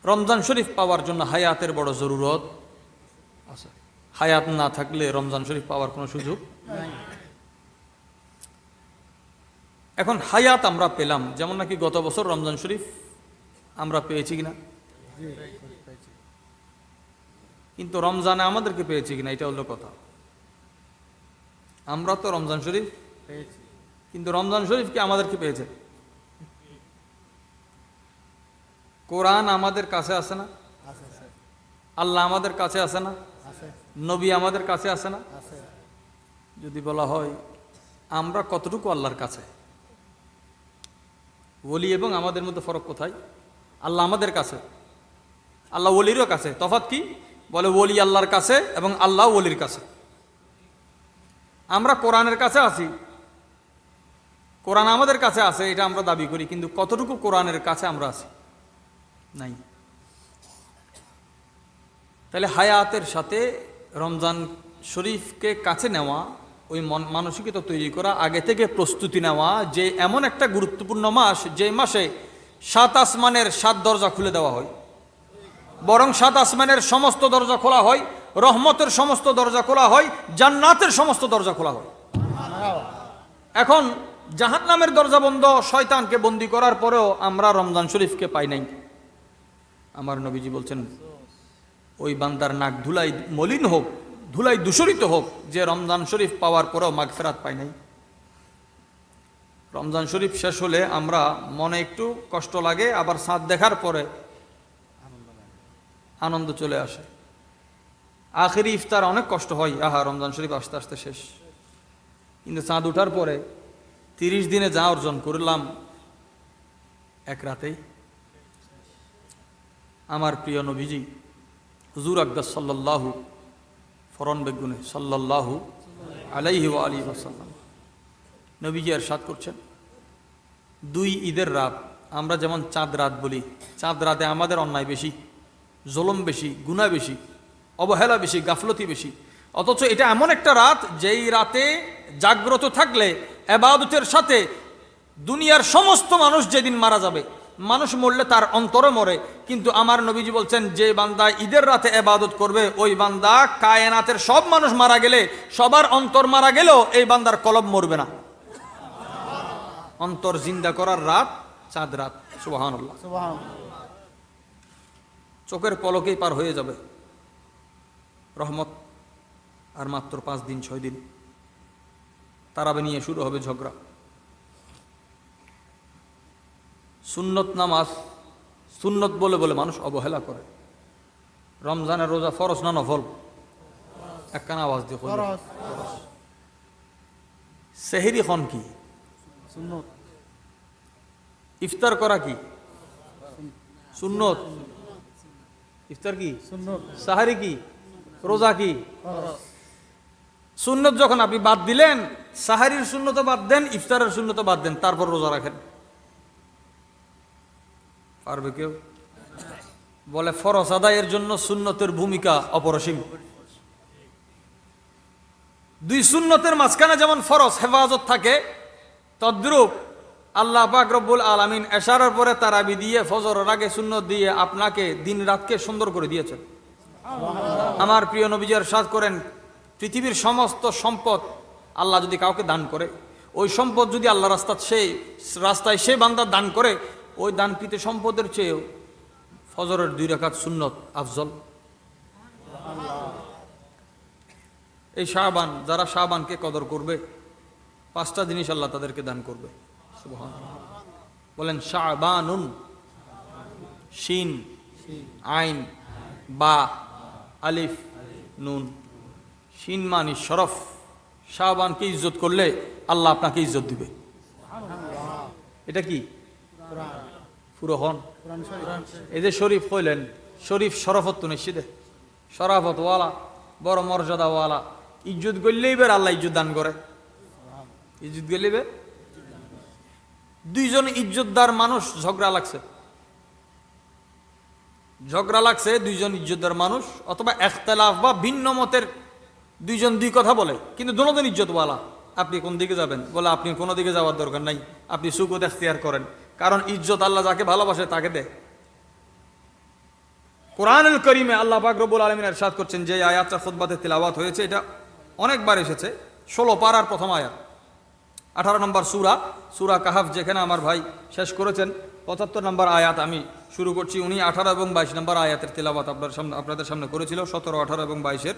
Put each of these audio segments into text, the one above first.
রমজান শরীফ পাওয়ার জন্য হায়াতের বড় জরুরত আছে। হায়াত না থাকলে রমজান শরীফ পাওয়ার কোনো সুযোগ নাই। এখন হায়াত আমরা পেলাম, যেমন নাকি গত বছর রমজান শরীফ আমরা পেয়েছি কিনা, কিন্তু রমজানে আমাদেরকে পেয়েছি কিনা এটা হলো কথা। আমরা তো রমজান শরীফ পেয়েছি, কিন্তু রমজান শরীফ কি আমাদেরকে পেয়েছে? কোরআন আমাদের কাছে আছে না? আল্লাহ আমাদের কাছে আছে না? নবী আমাদের কাছে আছে না? যদি বলা হয় আমরা কতটুকু আল্লাহর কাছে, ওলি এবং আমাদের মধ্যে ফরক কোথায়? আল্লাহ আমাদের কাছে, আল্লাহ ওলিরও কাছে। তফাৎ কি? বলে ওলি আল্লাহর কাছে এবং আল্লাহ ওলির কাছে। আমরা কোরআনের কাছে আছি, কোরআন আমাদের কাছে আছে, এটা আমরা দাবি করি, কিন্তু কতটুকু কোরআনের কাছে আমরা আছি? নাই। তাহলে হায়াতের সাথে রমজান শরীফকে কাছে নেওয়া, ওই মানসিকতা তৈরি করা, আগে থেকে প্রস্তুতি নেওয়া যে এমন একটা গুরুত্বপূর্ণ মাস, যে মাসে 7 আসমানের 7 দরজা খুলে দেওয়া হয়, বরং 7 আসমানের সমস্ত দরজা খোলা হয়, রহমতের সমস্ত দরজা খোলা হয়, জান্নাতের সমস্ত দরজা খোলা হয়। এখন জাহান্নামের দরজা বন্ধ, শয়তানকে বন্দী করার পরেও আমরা রমজান শরীফকে পাই নাই। আমার নবীজি বলছেন ওই বান্দার নাক ধুলাই মলিন হোক, ধুলাই দূষরিত হোক, যে রমজান শরীফ পাওয়ার পরেও মাগফিরাত পাই নাই। রমজান শরীফ শেষ হলে আমরা মনে একটু কষ্ট লাগে, আবার চাঁদ দেখার পরে আনন্দ চলে আসে। আখেরি ইফতার অনেক কষ্ট হয়, আহা রমজান শরীফ আস্তে আস্তে শেষ। কিন্তু চাঁদ উঠার পরে 30 দিনে যা অর্জন করলাম এক রাতেই। আমার প্রিয় নবীজি হুজুর আকদাস সাল্লাল্লাহু ফরন বেগুনে সাল্লাল্লাহু আলাইহি ওয়া আলিহি ওয়াসাল্লাম নবীজি ইরশাদ করছেন, 2 ঈদের রাত, আমরা যেমন চাঁদ রাত বলি, চাঁদ রাতে আমাদের অন্যায় বেশি, জুলুম বেশি, গুনাহ বেশি, অবহেলা বেশি, গাফলতি বেশি। অথচ এটা এমন একটা রাত যেই রাতে জাগ্রত থাকলে ইবাদতের সাথে দুনিয়ার সমস্ত মানুষ যেদিন মারা যাবে, মানুষ মরলে তার অন্তরে মরে, কিন্তু আমার নবীজি বলছেন যে বান্দা ঈদের রাতে ইবাদত করবে, ওই বান্দা কায়নাতের সব মানুষ মারা গেলে, সবার অন্তর মারা গেলেও এই বান্দার কলব মরবে না। অন্তর জিন্দা করার রাত চাঁদ রাত। সুবহানাল্লাহ। চোখের পলকেই পার হয়ে যাবে রহমত। আর মাত্র 5 দিন 6 দিন তারাবি নিয়ে শুরু হবে ঝগড়া। সুন্নত নামাজ সুন্নত বলে বলে মানুষ অবহেলা করে। রমজানের রোজা ফরজ না নফল? একখানা আওয়াজ দিয়ে ফরজ। সেহরি খন কি? সুন্নত। ইফতার করা কি? সুন্নত। ইফতার কি? সুন্নত। সাহারি কি? রোজা কি? সুন্নত যখন আপনি বাদ দিলেন, সাহারির সুন্নত বাদ দেন, ইফতারের সুন্নত বাদ দেন, তারপর রোজা রাখেন, পারবে কেউ? বলে ফরজ আদায়ের জন্য সুন্নতের ভূমিকা অপরিসীম। 2 সুন্নতের মাঝখানে যেমন ফরজ হেফাজত থাকে, তদ্রূপ আল্লাহ পাক রব্বুল আলামিন এশারের পরে তারাবি দিয়ে, ফজরের আগে সুন্নত দিয়ে আপনাকে দিন রাতকে সুন্দর করে দিয়েছেন। আমার প্রিয় নবীজি ইরশাদ করেন, পৃথিবীর সমস্ত সম্পদ আল্লাহ যদি কাউকে দান করে, ওই সম্পদ যদি আল্লাহ রাস্তায় সে বান্দা দান করে, ওই দানকৃত সম্পদের চেয়েও ফজরের 2 রাকাত সুন্নত আফজল। এই শাবান, যারা শাবানকে কদর করবে, 5টা জিনিস আল্লাহ তাদেরকে দান করবে। সুবহানাল্লাহ। বলেন শাবানুন, শিন, আইন, বা, আলিফ, নুন। শিন মানি শরফ। শাবানকে ইজ্জত করলে আল্লাহ আপনাকে ইজ্জত দিবে। এটা কি? ফুরহন। এই যে শরীফ কইলেন, শরীফ শরফত তো নিশ্চিত, শরাফতওয়ালা, বড় মর্যাদাওয়ালা। ইজ্জত করলেই বের আল্লাহ ইজ্জত দান করে। ইজ্জত করলেই বের। 2 জন ইজ্জতদার মানুষ ঝগড়া লাগছে, 2 জন ইজ্জতদার মানুষ, অথবা এখতলাফ বা ভিন্ন মতের 2 জন 2 কথা বলে, কিন্তু দুজন ইজ্জতওয়ালা। আপনি কোন দিকে যাবেন? বলে আপনি কোনো দিকে যাওয়ার দরকার নাই, আপনি সুকুত এখতিয়ার করেন, কারণ ইজ্জত আল্লাহ যাকে ভালোবাসে তাকে দেয়। কোরআনুল কারীমে আল্লাহ পাক রব্বুল আলামিন ইরশাদ করছেন, যে আয়াতটা খুতবাতে তিলাওয়াত হয়েছে এটা অনেকবার এসেছে, 16 পারার প্রথম আয়াত, 18 নম্বর সূরা কাহাফ, যেখানে আমার ভাই শেষ করেছেন 75 নম্বর আয়াত আমি শুরু করছি। উনি 18 এবং 22 নম্বর আয়াতের তিলাওয়াত আপনাদের সামনে করেছিল, 17, 18 এবং 22-এর।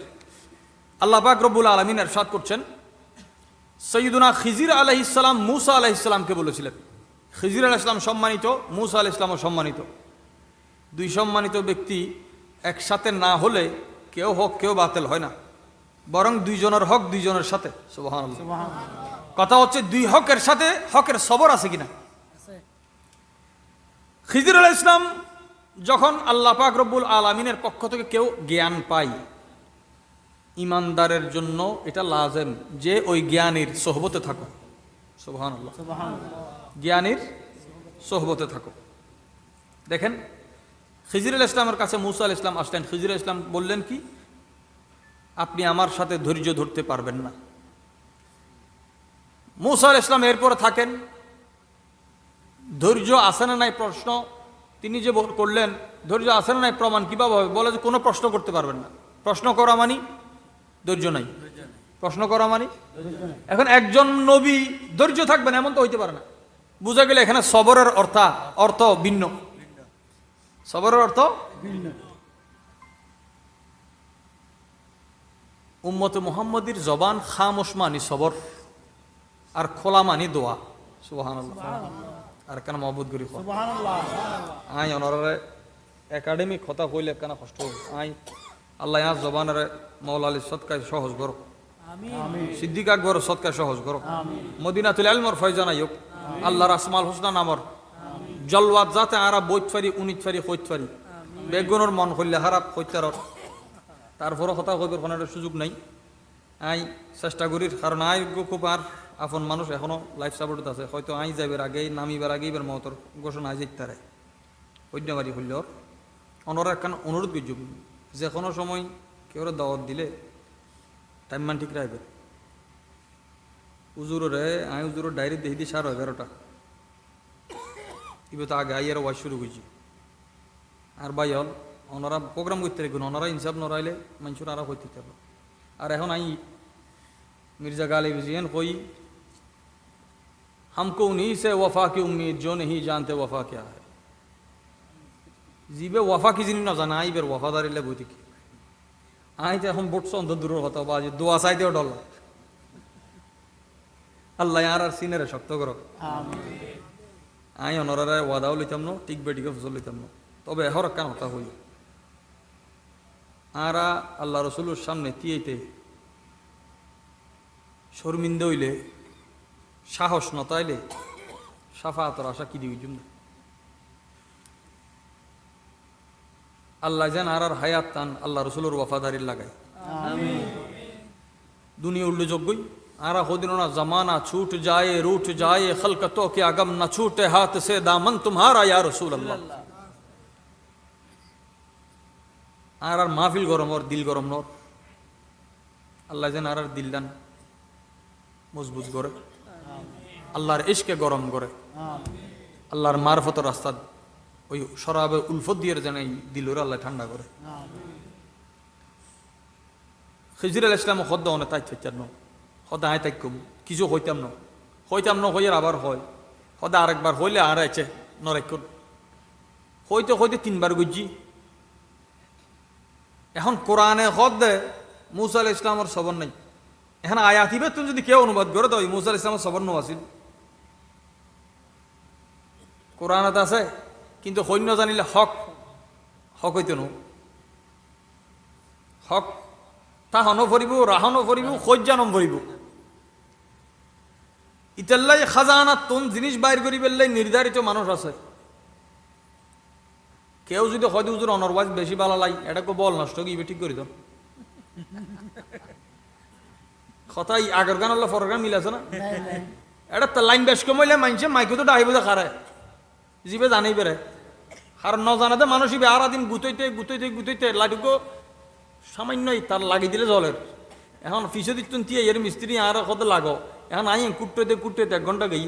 আল্লাহ পাক রব্বুল আলামিন ইরশাদ করছেন, সৈয়দুনা খিজির আলাইহিস সালাম মূসা আলাইহিস সালামকে বলেছিলেন, খিজির আলাইহিস সালাম সম্মানিত, মূসা আলাইহিস সালামও সম্মানিত। দুই সম্মানিত ব্যক্তি একসাথে না হলে কেউ হক কেউ বাতিল হয় না, বরং দুইজনের হক দুইজনের সাথে। সুবহানাল্লাহ। কথা হচ্ছে দুই হকের সাথে হকের সবর আছে কিনা। খিজির আলাইহিস সালাম যখন আল্লাহ পাক রব্বুল আলামিনের পক্ষ থেকে কেউ জ্ঞান পায়, ইমানদারের জন্য এটা লাজেম যে ওই জ্ঞানীর সোহবতে থাকো। সুবহানাল্লাহ। জ্ঞানীর সোহবতে থাকো। দেখেন, খিজির আলাইহিস সালামের কাছে মূসা আলাইহিস সালাম আসলেন। খিজির আলাইহিস সালাম বললেন কি, আপনি আমার সাথে ধৈর্য ধরতে পারবেন না। মূসা আলাইহিস সালাম এরপরে থাকেন, ধৈর্য আছে না নাই প্রশ্ন তিনি যে করলেন, ধৈর্য আছে না নাই প্রমাণ কিভাবে হবে? বলে যে কোনো প্রশ্ন করতে পারবেন না। প্রশ্ন করা মানি ধৈর্য নাই, প্রশ্ন করা মানি। এখন একজন নবী ধৈর্য থাকবেন এমন তো হইতে পারে না। বুঝা গেলে এখানে সবরের অর্থ ভিন্ন, সবরের অর্থ ভিন্ন। উম্মতে মুহাম্মদীর জবান খামোশ মানি সবর, আর খোলা মানি দোয়া। সুবহানাল্লাহ। আর কেন মহব্বত করি আই অনারে একাডেমিক কথা কইলে কেন কষ্ট আই আল্লাহ ইয়ার জবানের মৌলা আলী সৎকায় সহজ করো, সিদ্দিক আকবর সৎকায় সহজ করো, মদিনাতুল ইলমর ফয়জান আইয়ুব, আল্লাহর আসমাল হোসনা নামর জলওয়াত যাতে আরা বইত ফারি উনিত ফারি হইত ফারি বেগুনের মন হইলে হারাপ হইতার, তারপরও কথা কইবার কোনো সুযোগ নাই। আই চেষ্টা করি, কারণ আই খুব আর আপন মানুষ এখনো লাইফ সাপোর্ট আছে, হয়তো আই যাইবার আগেই নামিবার আগেই এবার মহতর ঘোষণা আই যেতে তারে হইনাবাড়ি হইলেও অনরা একখান অনুরোধ করছি, যে কোনো সময় কেউ দাওয়াত দিলে টাইম মান ঠিক রাখবে। উজুরে আই উজুরের ডায়েরি দেখি দিয়ে 11:30 এবার তো আগে আইয়ার ওয়াজ শুরু করছি। আর ভাই হল ওনারা প্রোগ্রাম করতে রাখবেন, ওনারা ইনসাফ নড়াইলে মানুষের আরা হইতে থাকবে। আর এখন আই मिर्जा गालिब जियन कोई हमको उन्हीं से वफा की उम्मीद जो नहीं जानते वफा क्या है। जीबे वफा की जिनी ना जाना आई बेर वफादारी ले बुती की आई तो हम बुट सौंद दूर होता बाज दुआ साइडे डॉल अल्लाह यार सीने रे शक्त करो आई অনরারে ওয়াদাও লইতাম না, ঠিক বেটিকে ফসল লইতাম না। তবে এহর কান হতা হই আরা আল্লাহ রসুলের সামনে তিয়েতে শর্মিন্দা হইলে, সাহস নতাইলে সাফাতর আশা কি দিই জন্য আল্লাহ যেন আর হায়াত টান আল্লাহ রসুলের ওয়াফাদারির লাগায়। দুনিয়া উল্লেখযোগ্যই आरा खुदिनो ना जमाना छूट जाए रूठ जाए खलकतों के अगम न छूटे हाथ से दामन तुम्हारा या रसूल अल्लाह। আর মাহফিল গরম ওর দিল গরম নর আল্লাহ যেন আর দিল দান মজবুত করে, আল্লাহর ইশকে গরম করে, আল্লাহর মারফতের রাস্তা ওই শরাবে উলফত দিয়ে যেন এই দিলের আল্লাহ ঠান্ডা করে। খিজির আলাইহিস সালাম খদ্দ অনে তাই চাচ্ছেন সদা আয় তাই কম কিছু হইতাম না হইয়ার আবার হয় সদা আরেকবার হইলে আর আছে নরেক্ষণ হইতে হইতে 3বার গুজি। এখন কোরআনে হদ দে মুসা আলাইহিস ইসলামের সবর নাই। এখন আয়াতিবে তুমি যদি কেউ অনুবাদ করে দাও মুসা আলাইহিস ইসলামের সবর নো আসিল, কোরআনত আছে কিন্তু সৈন্য জানিলে হক হইতে নো হক তাহনও ভরিব রাহনও ভরিব সজ্জানম ভরিব। ইতাল্লাই খাজানাত তুন জিনিস বাইর করি বেললাই নির্ধারিত মানুষ আছে। কেউ যদি হয়তো হুজুর অনরবাজ বেশি ভালো লাই এটা কো বল নষ্ট কি ঠিক করি তো কথাই আগের গান আল্লাহ ফর গান মিল আছে না এটা তো লাইন বেশ কমাইলে মানছে মাইকে তো ডাইবে খারায় জিবে জানেই বেড়ে আর ন জানাতে মানুষ আর দিন গুতইতে লাইটুকো সামান্যই তার লাগিয়ে দিলে জলের। এখন ফিসে দিচ্ছেন তিয়া এর মিস্ত্রি আর কত লাগো এখন আই কুটতে 1 ঘন্টা গেই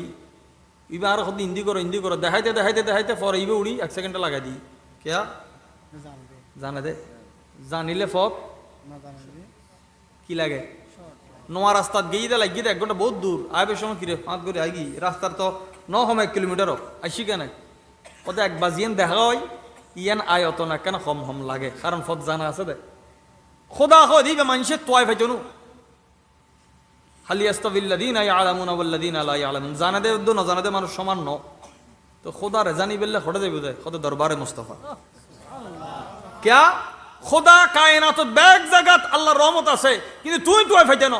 ইবে আর কত ইন্দি করো দেখাইতে পরে ইবে উড়ি 1 সেকেন্ডে লাগাই দিই কেয়া জানে দে জানিলে ফত কি লাগে নোয়া রাস্তাত গিয়ে দে লাগিয়ে দে 1 ঘন্টা বহুত দূর আইবে সময় কিরে 5 করে আইগি রাস্তার তো 1 কিলোমিটারও আইসি কেন ওদের এক বাজিয়েন দেখা হয় ইয়ান আয়ত না কেন হম হম লাগে কারণ ফত জানা আছে দে খোদা হয় দিবে মানুষের তোয়াই ভাইজনু হালি আস্তাবিল্লাযীনা ইয়ালামুনা ওয়াল্লাযীনা লা ইয়ালামুন জানা দে উদ্দ না জানা দে মানুষ সমান ন তো খোদা রে জানি বললে হটে যাইব যায় খোদা দরবারে মুস্তাফা क्या खुदा कायनात बैग जगत अल्लाह रहमत আছে কিন্তু তুই তোয়াই ভাইজানো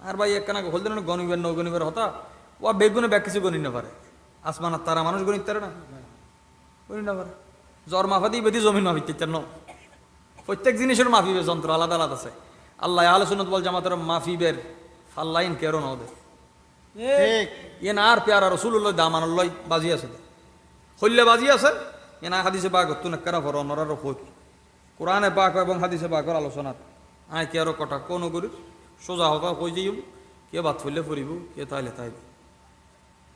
আর ভাই একখানা হল দেন গণিবের নৌ গণিবের হতা ও বেগুনে ব্যাগ কিছু গণি না পারে আসমানার তারা মানুষ গণিত পারে না গণি না পারে জ্বর মাফা দিয়ে বেদি জমিন মাফিতে চান প্রত্যেক জিনিসের মাফিবের যন্ত্র আলাদা আলাদা আছে আল্লাহ আহলে সুন্নাত ওয়াল জামাতের মাফিবের ফাল্লাইন কেরো না ওদের ঠিক ইয়ে না আর প্যারা রাসূলুল্লাহ দামানুল্লাহ বাজি আছে হইলে বাজি আছে এনা হাদিসে পাক তুন কারা ফর অনরার হই কোরআনে পাক এবং হাদিসে পাকের আলোচনা আয় কি আর কথা কোন গুরু সোজা হতা কই যাইম কে বাত হইলে পড়িব কে তাইলে তাইব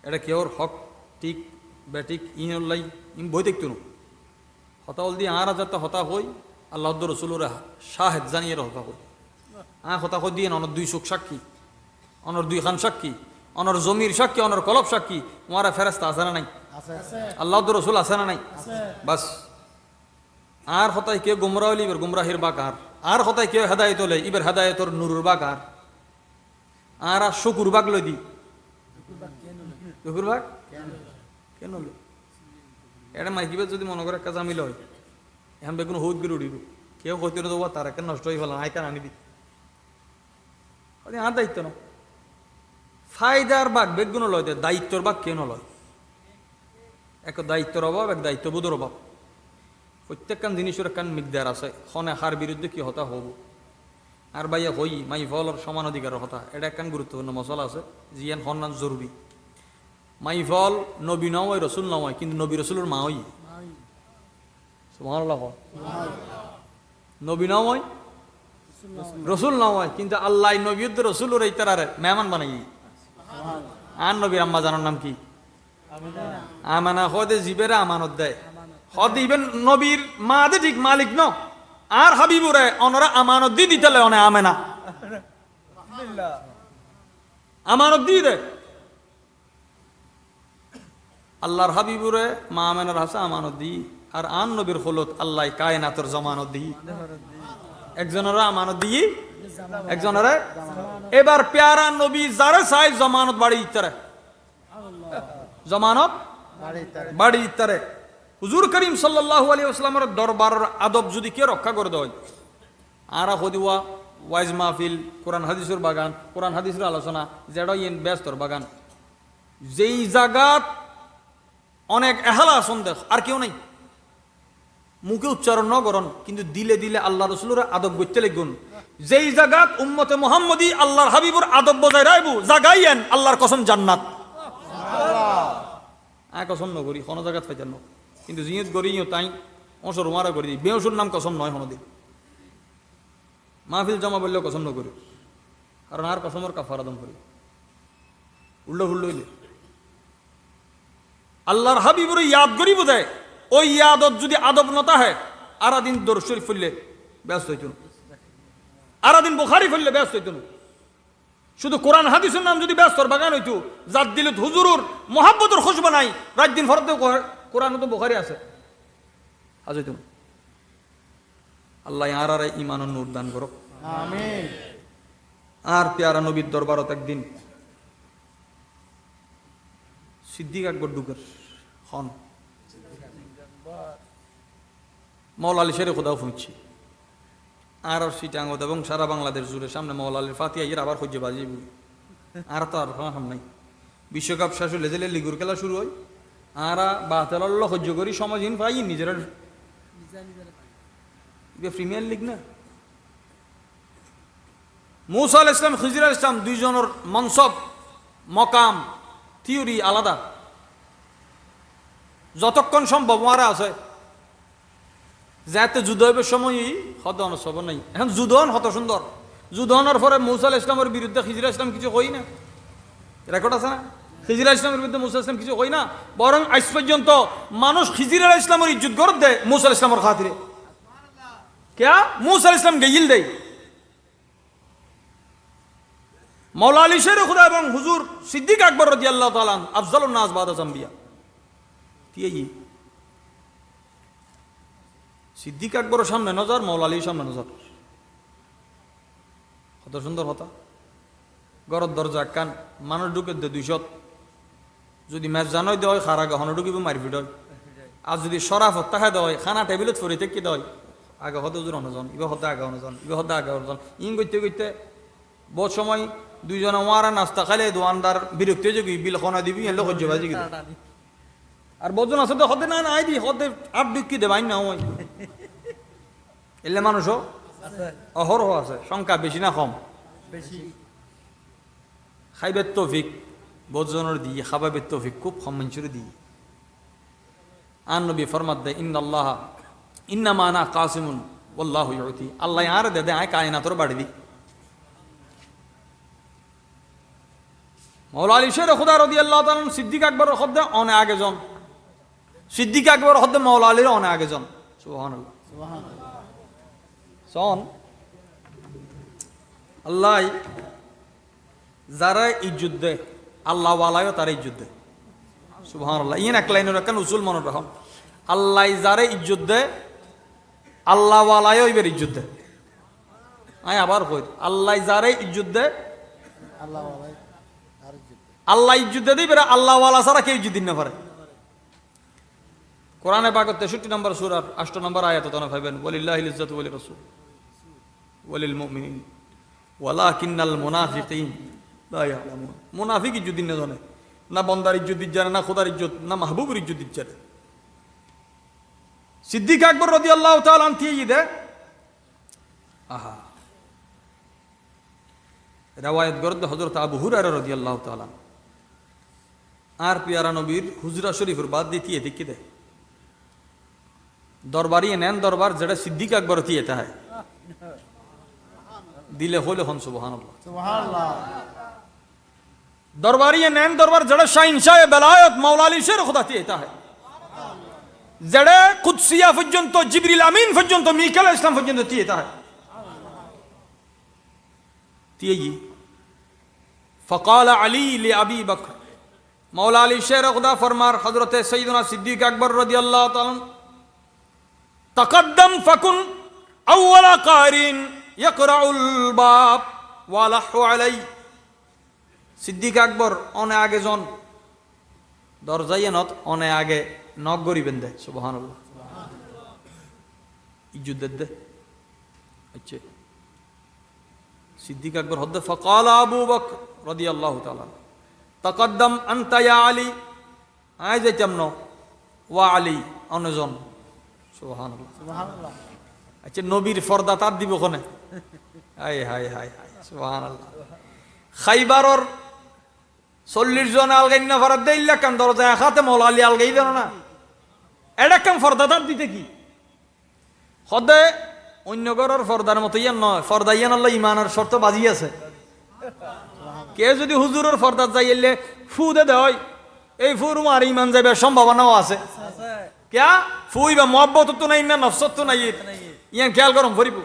এটা কি ওর হক ঠিক বেটিক ইহলাই ইম বই দেখতো না হতা বল দি আর হাজার হতা হই আল্লাহ রাসূলুর শাহেদ জানিয়ে হতা হই হতা কই দিয়ে অনর 2 চোখ সাক্ষী অনর 2 খান সাক্ষী অনর জমির সাক্ষী অনর কলব সাক্ষী ওয়ারা ফেরেশতা আছে না নাই আল্লাহ রসুল আছে না নাই বাস আর হতায় কেউ গুমরাহ হইলে ইবার গুমরাহির বাকার আর হতায় কেউ হেদায়ত হলে ইবার হেদায়তর নুরুর বাকার আর শুকুর বাগ লই দি শুকুর বাগ কেন লো এটা মাইকিবে যদি মনে করে কাজ আমি লয় এখন বেগুন হৌদ করে উড়িব কেউ হইতে দেবো তার একটা নষ্ট হয়ে ফেলাম আইকান আনি দি আর দায়িত্ব না ফায়দার বাঘ বেগুন লয় দায়িত্বর বাঘ কেন লয় এক দায়িত্বের অভাব এক দায়িত্ববোধের অভাব প্রত্যেকখান জিনিসের একখান মিকদার আছে খনে হার বিরুদ্ধে কি হতা হব আর বাইয়া হই মাই ফলর সমান অধিকারের হতা এটা একখান গুরুত্বপূর্ণ মশলা আছে জিয়ান হন্নান জরুরি মাই ফল নবী নয় রসুল নয় কিন্তু নবী রসুলের মা হই সুবহানাল্লাহ নবী নয় রসুল নয় কিন্তু আল্লাহ নবী রসুলের এই তারারে মেহমান বানাই আর নবীর আম্মা জানার নাম কি আমানা হদে জিবেরা আমানত দেয় হদ ইবেন নবীর মা দে ঠিক মালিক ন আর হাবিবুরে অনরা আমানত দি দিতেলে অনে আমেনা আমানত দি দে আল্লাহর হাবিবুরে মা আমেনার হাসা আমানত দি আর আন নবীর হলত আল্লাহ কায়নাতের জামানত দি একজনেরা আমানত দি একজনেরা এবার প্যারা নবী যারা চাই জামানত বাড়ি ইত্তারে জমানত বাড়ি ইত্তারে হুজুর করিম সাল্লাল্লাহু আলাইহি ওয়াসাল্লামের দরবারের আদব যদি কে রক্ষা করে দেয় আর হদিওয়া ওয়াইজ মাহফিল কোরআন হাদিসের বাগান কোরআন হাদিসের আলোচনা যেটা ইন ব্যস্তর বাগান যেই জায়গাত অনেক এহালা সন্দেহ আর কেউ নাই মুখে উচ্চারণ ন করন কিন্তু দিলে দিলে আল্লাহ রসুলের আদব করতে লিখুন যেই জায়গাত উম্মতে মুহাম্মদী আল্লাহর হাবিবুর আদব বজায় রাখবো জাগাইয়েন আল্লাহর কসম জান্নাত কসম নগরী কোনো জায়গাত পাইতেন না কিন্তু জিয়ত করি তাই অসর মারা করি দিই বেউসুর নাম কসম নয় হনদিন মাহফিল জমা বললেও কসম নকরি কারণ আর কসমর কাফারাদম করি উল্টো ফুল্লো হইলে আল্লাহর হাবিবুর ইয়াদ করি বোধ ওই ইয়াদত যদি আদব নতা হয় আরাদিন দরুদ শরীফ ফুললে ব্যস্ত হইত আরাদিন বুখারী ফুললে ব্যস্ত হইত শুধু কোরআন হাদিসের নাম যদি ব্যস্তর বাগান হইতো জাত দিলে হুজুরুর মোহাব্বতের খুশবু নাই রাত দিন ফরতে কোরআন তো বুখারী আছে আজ হইতো আল্লাহ আর ইমান নূর দান করো আমিন আর প্যারা নবীর দরবারত একদিন সিদ্দিক আকবর ঢুকের হন মৌলা আলী শেরে খোদাও ফুঁচছি আর সিটাঙ্গত এবং সারা বাংলাদেশ জুড়ে সামনে মৌলা আলীর ফাতিয়া ইয়ের আবার সহ্য বাজি আর তো আর হাম নাই বিশ্বকাপ শেষ হলে যে লিগুর খেলা শুরু হয় আর বাতেল সহ্য করি সমাজহীন পাই নিজেরা প্রিমিয়ার লিগ না মুসা আল ইসলাম খিজির আল ইসলাম দুইজনের মনসব মকাম থিওরি আলাদা যতক্ষণ সম্ভব মারা আছে যাতে যুদ্ধের সময়ই হদন সব নাই এখন যুদ্ধন হত সুন্দর যুদ্ধনের পরে মুসা আল ইসলামের বিরুদ্ধে খিজির ইসলাম কিছু কই না রেকর্ড আছে না খিজির আলাইহিস সালামের বিরুদ্ধে মুসা আলাইহিস সালাম কিছু কই না, বরং আজ পর্যন্ত মানুষ খিজির আলাইহিস সালামের ইজ্জত গরত দেয় মুসা আলাইহিস সালামের খাতিরে। क्या মুসা আলাইহিস সালাম গেইল দেয়। মওলা আলী শের খুদা এবং হুজুর সিদ্দিক আকবর রাদিয়াল্লাহু তাআলা আফজালুন নাস বাদাস আম্বিয়া তিয়েই সিদ্দিক আকবরের সামনে নজর, মওলা আলীর সামনে নজর। কত সুন্দর কথা। গরত দরজা কান মানুষ ঢুকে দে 200, যদি ম্যাচ জানাই দেয় খারা গহন ঢুকিব মারপিট হয়। আর যদি সরাফত তাহা দেয় খানা টেবিলত ফরি থেকে দেয় আগে হতে হুজুর অনজন, ইবে হতে আগে অনজন, ইবে হতে আগে অনজন, ইন করতে করতে বহুত সময় দুইজনে ওয়ারা নাস্তা খাইলে দোয়ানদার বিরক্ত হয়ে যাবি, বিল খানা দিবি এলে সহ্য বাজি গেল। আর বজন আছে তো হতে না আই দি হতে আট ঢুকি দে বাইন না হয় এলে মানুষও অহরহ আছে, সংখ্যা বেশি না কম? বেশি। খাইবের তৌফিক বজনের দিয়ে, খাবাবের তৌফিক খুব কম মানুষের দিয়ে। আন নবী ফরমাত দেয় ইন্নাল্লাহ ইন্নামা আনা কাসিমুন ওয়াল্লাহু ইউতি, আল্লাহ আর দে দে আয় কায়নাতর বাড়ি দি। মওলা আলী শের খুদা রাদিয়াল্লাহু তাআলা সিদ্দিক আকবর হদ্দে অনে আগে জন, সিদ্দিক আকবর হদ্দে মওলা আলীর অনে আগে জন। সুবহানাল্লাহ সুবহানাল্লাহ। সন আল্লাহ যারা ইজ্জত দেয় আল্লাহ ওয়ালায়ও তারা ইজ্জত দেয়। সুবহানাল্লাহ। ইন এক লাইনের একটা উসুল মনে রাখুন, আল্লাহ যারা ইজ্জত দেয় আল্লাহ ওয়ালায়ও এবার ইজ্জত দেয়। আয় আবার কই আল্লাহ যারা ইজ্জত দেয় আল্লাহ ইজ্জত দেয় এবার আল্লাহ ওয়ালা ছাড়া কেউ ইজ্জত দিন না পারে। কোরআনে পাকের 63 নম্বর সূরার 8 নম্বর আয়াতে তোমরা পাবেন ওয়ালিল্লাহিল ইজ্জাতু ওয়ালি রাসূল ওয়ালিল মুমিনিন ওয়ালাকিন্নাল মুনাফিকিন লা ইয়ালামুন। মুনাফিক ইজ্জত দিন না জানে, না বন্দার ইজ্জত দিতে জানে, না খোদার ইজ্জত, না মাহবুবের ইজ্জত দিতে জানে। সিদ্দিক আকবর রাদিয়াল্লাহু তাআলা আনহি দে আহা রওয়ায়াত গরদ হযরত আবু হুরায়রা রাদিয়াল্লাহু তাআলা আর পিয়ারা নবীর হুজরা শরীফের বাদ দিতে দেখি দে দরবারি নেন দরবার যেটা সিদ্দিক আকবর দিয়ে হয় দিলে হলে হন। সুবহানাল্লাহ সুবহানাল্লাহ। দরবারি নেন দরবার যেটা শাহিনশাহ বেলায়েত মওলা আলী শের খুদা দিয়ে হয়, যেটা কুদসিয়া পর্যন্ত জিবরিল আমিন পর্যন্ত মিকাইল আলাইহিস সালাম পর্যন্ত দিয়ে হয়। তিয়েই ফকাল আলী লি আবি বকর, মওলা আলী শের খুদা ফরমার হযরত সৈয়দনা সিদ্দিক আকবর রাদিয়াল্লাহু তাআলা তাকদ্দম ফাকুন আউওয়ালা কারিন ইয়াকরাউল বাব ওয়ালাহু আলাই। সিদ্দিক আকবর অনে আগে জন দরজায় নত অনে আগে নক গরিবেন দে। সুবহানাল্লাহ। ইজ্জত দে আচ্ছা। সিদ্দিক আকবর হদ্দে ফাকাল আবু বকর রাদিয়াল্লাহু তাআলা তাকদ্দম আনতা ইয়া আলী, আয় যাইতাম ন ওয়া আলী অনজন। সুবহানাল্লাহ সুবহানাল্লাহ। আচ্ছা নবীর পর্দা তার দিব কোনে? হায় হায় হায় হায় সুবহানাল্লাহ। খাইবারর 40 জন আলগাইন না ফরাদ দেইলা কান দরজা খাতে মওলা আলী আলগাই দেন না, এটা কাম পর্দা তার দিতে কি হদে অন্য ঘরের পর্দার মতো ইয়ান নয়। পর্দা ইয়ান আল্লাহ ইমানের শর্ত বাজি আছে। কে যদি হুজুরের পর্দা যাইলে ফু দে দেয় এই ফুর মার ইমান যাবে সম্ভাবনাও আছে। क्या ফুই বা মহব্বত তো নাই না নফসত তো নাই, ইয়ান খেয়াল করম ভরিব।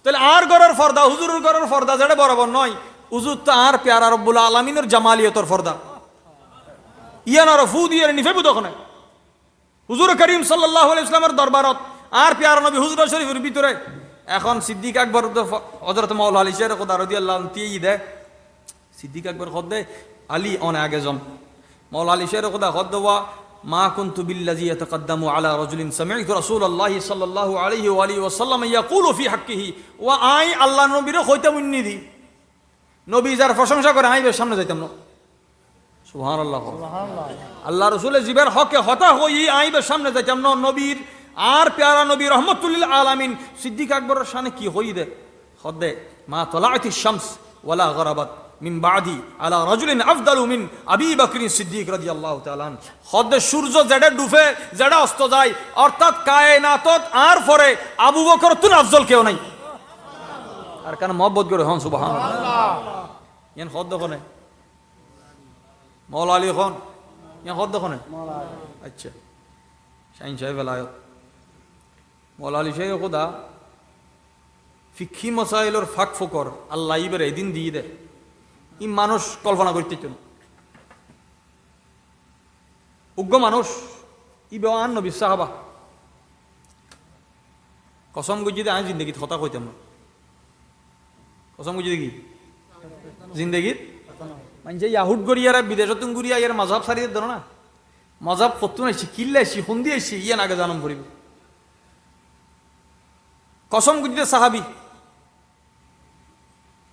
তাহলে আর ঘরের পর্দা হুজুরের ঘরের পর্দা যেটা বরাবর নয়, হুজুর তো আর প্যারা রব্বুল আলামিনের জামালিয়তর পর্দা ইয়ান আর ফু দিয়ে নিফেবু তখন হুজুর করিম সাল্লাল্লাহু আলাইহি ওয়াসাল্লামের দরবারত আর প্যারা নবী হুজুর শরীফের ভিতরে। এখন সিদ্দিক আকবর হযরত মাওলা আলী শের খুদা রাদিয়াল্লাহু আনহু তিই দে সিদ্দিক আকবর খদ্দে আলী অনে আগে জন মাওলা আলী শের খুদা খদ্দওয়া মা কুনতু বিল্লাযী ইয়াতাকাদ্দামু আলা রাজুলিন সামি'তু রাসূলুল্লাহি সাল্লাল্লাহু আলাইহি ওয়া আলিহি ওয়াসাল্লাম ইয়াকুলু ফি হাক্কিহি ওয়া আই আল্লাহ নবীর কইতাম উন্নিদি নবী যার প্রশংসা করে আইবে সামনে যাইতাম না। সুবহানাল্লাহ সুবহানাল্লাহ। আল্লাহ রাসূলের জিবের হকে হতা হই আইবে সামনে যাইতাম না। নবীর আর প্যারা নবী রহমাতুল লিল আলামিন সিদ্দিক আকবরের শানে কি হই দে খদ্দে মা তালাআতিশ শামস ওয়ালা গরাবাত মিন বাদি আলা রাজুলিন আফদালু মিন আবি বকর সিদ্দিক রাদিয়াল্লাহু তাআলা। খদ্দে সূর্য যেটা ডুবে যেটা অস্ত যায় অর্থাৎ কায়নাতত আর পরে আবু বকর তুন আফজল কেউ নাই। আর কেন মহব্বত করে হন সুবহানাল্লাহ। ইয়ান খদ্দ কোনে মৌলা আলী খন ইয়া হদ দেখনে আচ্ছা শাহিন সাহেব এলায়ত মৌলা আলী সাহেব খোদা ফিক্ষি মসাইলর ফাঁক ফোকর আল্লাহ ইবার এদিন দিয়ে দেয় ই মানুষ কল্পনা করতে চল উগ্র মানুষ ইবান নবী সাহাবা কসম গুজি আমি জিন্দগিত হতা কইতাম না কসম গুজি দেখি জিন্দগিত মানে ইয়াহুদ গড়িয়ারা বিদেশত গুড়িয়া ইয়ার মজাব সারিয়ে ধরো না মজাব কত আইসি কিল্লে আইসি সন্ধি আইসি ইয়ান আগে জানম করিব কসম গুজিতে সাহাবি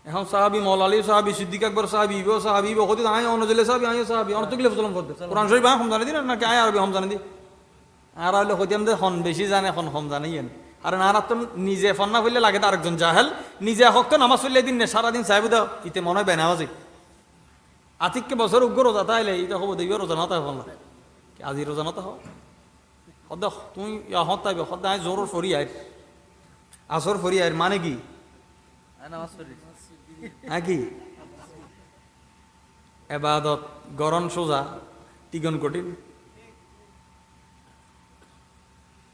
এখন সাহাবি মৌলা আলী সাহাবি সিদ্দিক আকবর সাহাবি ইবো সাহাবি ইবো কত আয় অনজলে সাহাবি আয় সাহাবি অনন্ত গিলে ফসলম করতে কোরআন শরীফ হম জানি দিন নাকি আয় আরবি হম জানি দি আর হইলে কইতাম যে হন বেশি জানে এখন হম জানি ইয়েন আর না তো নিজে ফন্না ফেললে লাগে তো আরেকজন জাহেল নিজে হক তো নামাজ পড়লে দিন নে সারাদিন সাহেব দাও ইতে মনে হয় বেনামাজি আতিককে বছর উগ্র রোজা তাইলে এটা হবো দেখবে রোজা নতা হল আজি রোজা নতা হও সদ তুই হত তাইবে সদায় জোর ফরি আয় আসর ফরি আয় মানে কি হ্যাঁ কি এবাদত গরম সোজা টিগন কঠিন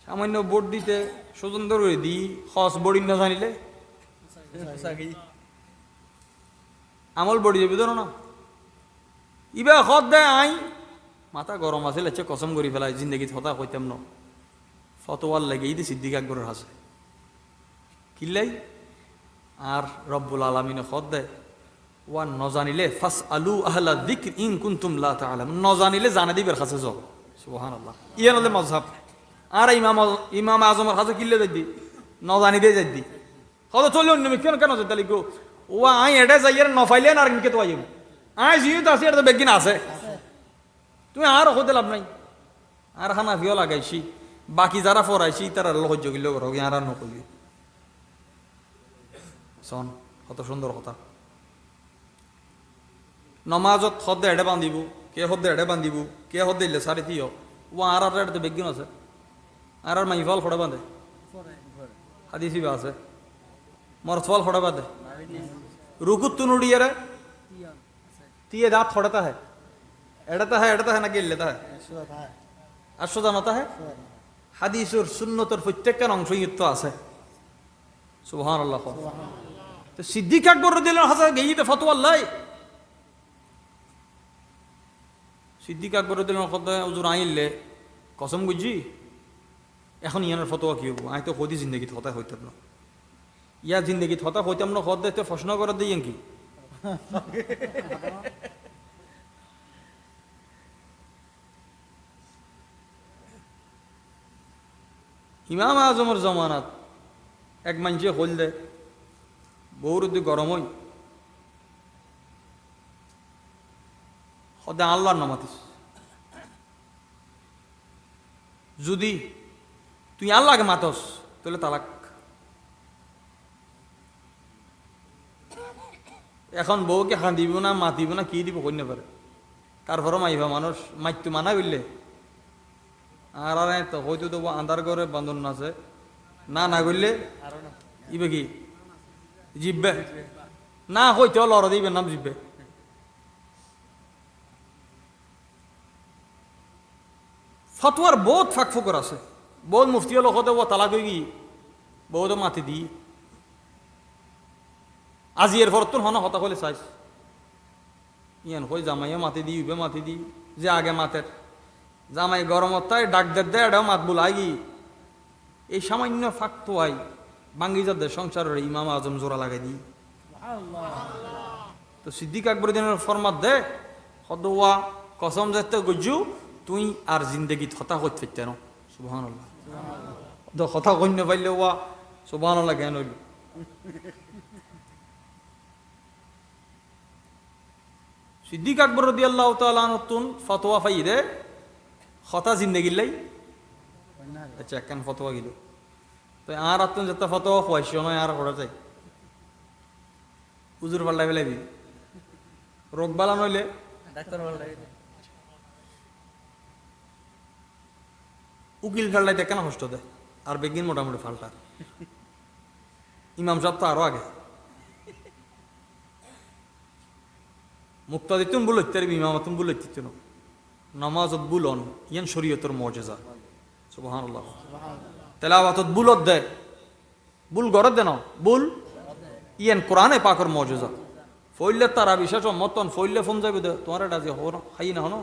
সামান্য বোর্ড দিতে স্বতন্ত্র করে দি খস বড়ি না জানিলে আমল বড়ি যাবি ধরো না ইবা খত দেয় আই মাথা গরম আছে লেছে কসম করি ফেলাই জিন্দগি হতা কইতাম ন ফতোয়ার লেগে ইদি সিদ্দিক আকবরের হাসে কিল্লাই আর রব্বুল আলামিনে খত দেয় ওয়া নজানিলে ফাস আলু আহলা যিকর ইন কুনতুম লা তাআলামুন নজানিলে জানা দিবের কাছে যাও সুবহানাল্লাহ ইয়া নলে মাযহাব আর ইমাম আজমের কাছে কিল্লে যাই নজানি দে যাই দি কত চলে অন্য কেন কেন তালি গো ওয়া আই এটা যাইয়ার নফাইলেন আর ইনকে তো আইব আই জিত আছে এটা বেগিন আছে তুমি আর হতে লাভ নাই আর খানা ভিও লাগাইছি বাকি যারা ফরাইছি তারা লহ্য গিল করো আর নকলি শোন কত সুন্দর কথা নমাজত হদ্দে এডে বান্ধিব কে হদ্দে এডে বান্ধিব কে হদ্দে ইলে সারি দিও ও আর এটা বেগিন আছে আর মাইফল ফড়ে বাঁধে হাদিসি বা আছে মরফল ফড়ে বাঁধে রুকুত তু নুড়িয়ারে তিয়ে দাঁত ফড়াতা है এড়াতা है না গেলেতা है আর সোজা নতা है হাদিসুর সুন্নতর প্রত্যেকটা অংশই তো আছে সুবহানাল্লাহ তো সিদ্দিক আকবর রাদিয়াল্লাহু আনহু হাসান গেইতে ফতোয়া লাই সিদ্দিক আকবর রাদিয়াল্লাহু আনহু কথা হুজুর আইলে কসম গুজি এখন ইয়ানের ফতোয়া কি হবো আই তো কদি জিন্দগিত হতা হইতাম না ইয়া জিন্দগিত হতা হইতাম না খদ দিতে প্রশ্ন করে দিই কি ইমাম আজমের জমানাত এক মানুষে হল দে বউর যদি গরম হই সদায় আল্লাহর নামাতিস যদি তুই আল্লাহকে মাতস তাহলে তালাক এখন বউকে হাঁদিব না মাতিব না কি দিব কই না পারে তারপরও মাইবা মানুষ মাইতো মানা করলে আর তো হয়তো তো আন্ধার ঘরে বান্ধন আছে না না করলে ইবে কি জিববে না হইতে লড়া দিবে নাম জিববে ফতোয়ার বহুত ফাঁক ফোকর আছে বহুত মুফতি লোকতে ও তালাক হয়ে গিয়ে বহুত মাতি দি আজি এর পর তোর হন হতা হলে চাইস ইয়ান হই জামাইয়া মাতি দি উবে মাতি দি যে আগে মাতের জামাই গরমত তাই ডাক দে এটাও মাত বুলাই গি এই সামান্য ফাঁক তো আই বাঙ্গি যাদের সংসারের ইমাম আজম জোড়া লাগাই দি তো সিদ্দিক আকবর দিনের ফরমাত দে হদওয়া কসম যেতে গজু তুই আর জিন্দগি হতা হইতে ফিরতে না সুবহানাল্লাহ তো কথা কইন্য পাইলে ওয়া সুবহানাল্লাহ জ্ঞান হইল সিদ্দিক আকবর রাদিয়াল্লাহু তাআলা আনহুন ফতোয়া পাই দে হতা জিন্দগি লাই আচ্ছা একখান ফতোয়া গিল তো আর আত্মন যেটা ফতোয়া পয়সা নয় আর করা যায় হুজুর পাল্লাই ফেলাবি রোগ বালা নইলে ডাক্তার পাল্লাই উকিল ফেললাইতে কেন কষ্ট দেয় আর বেগিন মোটামুটি ফাল্টা ইমাম সাহেব তো আরো আগে মুক্তাদিতুন ভুল হইতে পারবি, ইমামাতুন ভুল হইতে না। নামাজত বুলন ইয়ান শরীয়তের মর্যাদা। সুবহানাল্লাহ। তেলাওয়াতত বুলত দেয়, বুল গরত দেন, বুল ইয়ান কোরআনে পাকর মর্যাদা। ফইলে তারা বিশেষ মতন ফইলে ফোন যাবে দে তোমার এটা যে হো খাই না হনো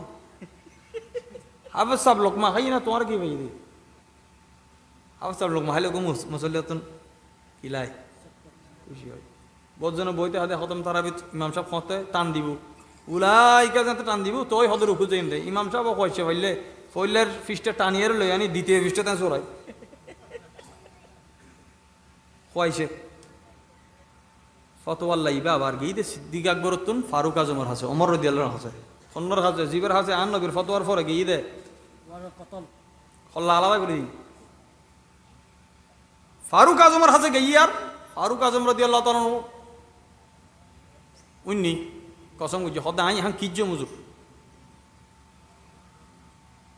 হাফেজ সাহেব লোকমা খাই না তোমার কি ভাই দে হাফেজ সাহেব লোকমা হাইলে গো মুসল্লিয়াতুন কিলাই খুশি হয়। বদজনে বইতে হাতে খতম তারাবি ইমাম সাহেব খতে টান দিব উলাইকা যাতে টান দিব তোই হদের উপর যাইম দে ইমাম সাহেব কইছে ভাইলে ফইলের ফিস্টে টানিয়ে লই আনি দ্বিতীয় ফিস্টে তা চড়াই কইছে ফতোয়াল লাইবা আবার গিয়ে সিদ্দিক আকবরতুন ফারুক আজমের হাসে ওমর রাদিয়াল্লাহু হাসে খন্নর হাসে জিবের হাসে আন নবীর ফতোয়ার পরে গিয়ে দে খল্লা আলাদা করে দিই ফারুক আজমের হাসে গিয়ে আর ফারুক আজম রাদিয়াল্লাহু তাআলা উন্নি কসম করছে হদা আই হাং কিজ্জো মুজুর